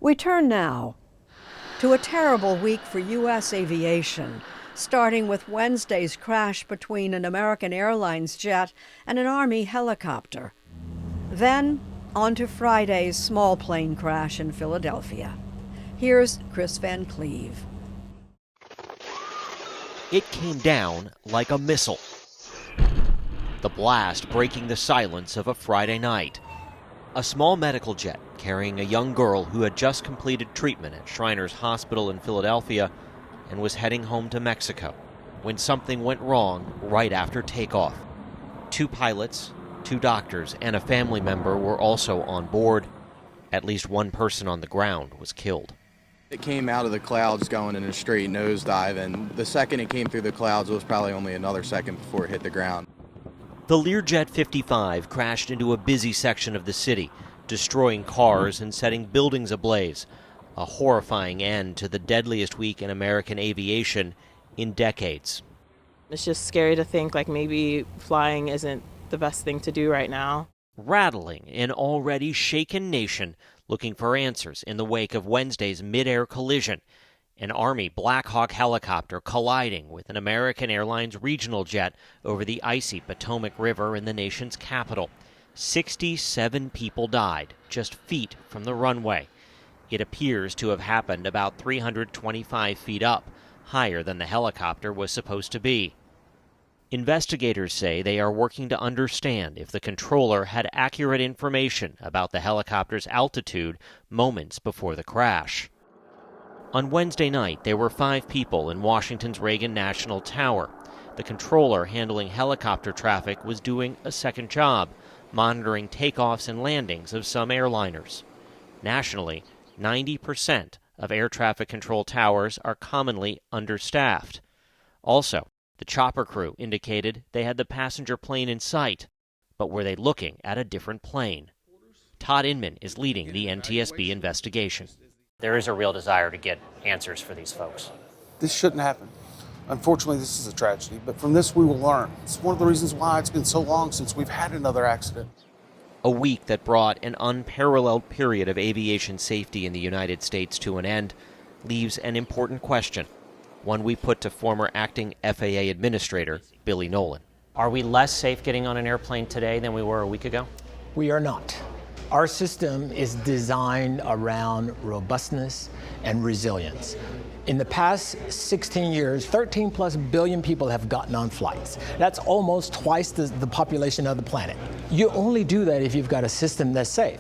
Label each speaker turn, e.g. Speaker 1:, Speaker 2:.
Speaker 1: We turn now to a terrible week for U.S. aviation, starting with Wednesday's crash between an American Airlines jet and an Army helicopter. Then, on to Friday's small plane crash in Philadelphia. Here's Kris Van Cleave.
Speaker 2: It came down like a missile. The blast breaking the silence of a Friday night. A small medical jet carrying a young girl who had just completed treatment at Shriners Hospital in Philadelphia and was heading home to Mexico when something went wrong right after takeoff. 2 pilots, 2 doctors, and a family member were also on board. At least 1 person on the ground was killed.
Speaker 3: It came out of the clouds going in a straight nosedive, and the second it came through the clouds, it was probably only another second before it hit the ground.
Speaker 2: The Learjet 55 crashed into a busy section of the city, destroying cars and setting buildings ablaze. A horrifying end to the deadliest week in American aviation in decades.
Speaker 4: It's just scary to think like maybe flying isn't the best thing to do right now.
Speaker 2: Rattling an already shaken nation looking for answers in the wake of Wednesday's mid-air collision. An Army Blackhawk helicopter colliding with an American Airlines regional jet over the icy Potomac River in the nation's capital. 67 people died just feet from the runway. It appears to have happened about 325 feet up, higher than the helicopter was supposed to be. Investigators say they are working to understand if the controller had accurate information about the helicopter's altitude moments before the crash. On Wednesday night, there were 5 people in Washington's Reagan National Tower. The controller handling helicopter traffic was doing a second job, monitoring takeoffs and landings of some airliners. Nationally, 90% of air traffic control towers are commonly understaffed. Also, the chopper crew indicated they had the passenger plane in sight, but were they looking at a different plane? Todd Inman is leading the NTSB investigation. There is a real desire to get answers for these folks.
Speaker 5: This shouldn't happen. Unfortunately, this is a tragedy, but from this we will learn. It's one of the reasons why it's been so long since we've had another accident.
Speaker 2: A week that brought an unparalleled period of aviation safety in the United States to an end leaves an important question, one we put to former acting FAA Administrator Billy Nolen. Are we less safe getting on an airplane today than we were a week ago?
Speaker 6: We are not. Our system is designed around robustness and resilience. In the past 16 years, 13 plus billion people have gotten on flights. That's almost twice the population of the planet. You only do that if you've got a system that's safe.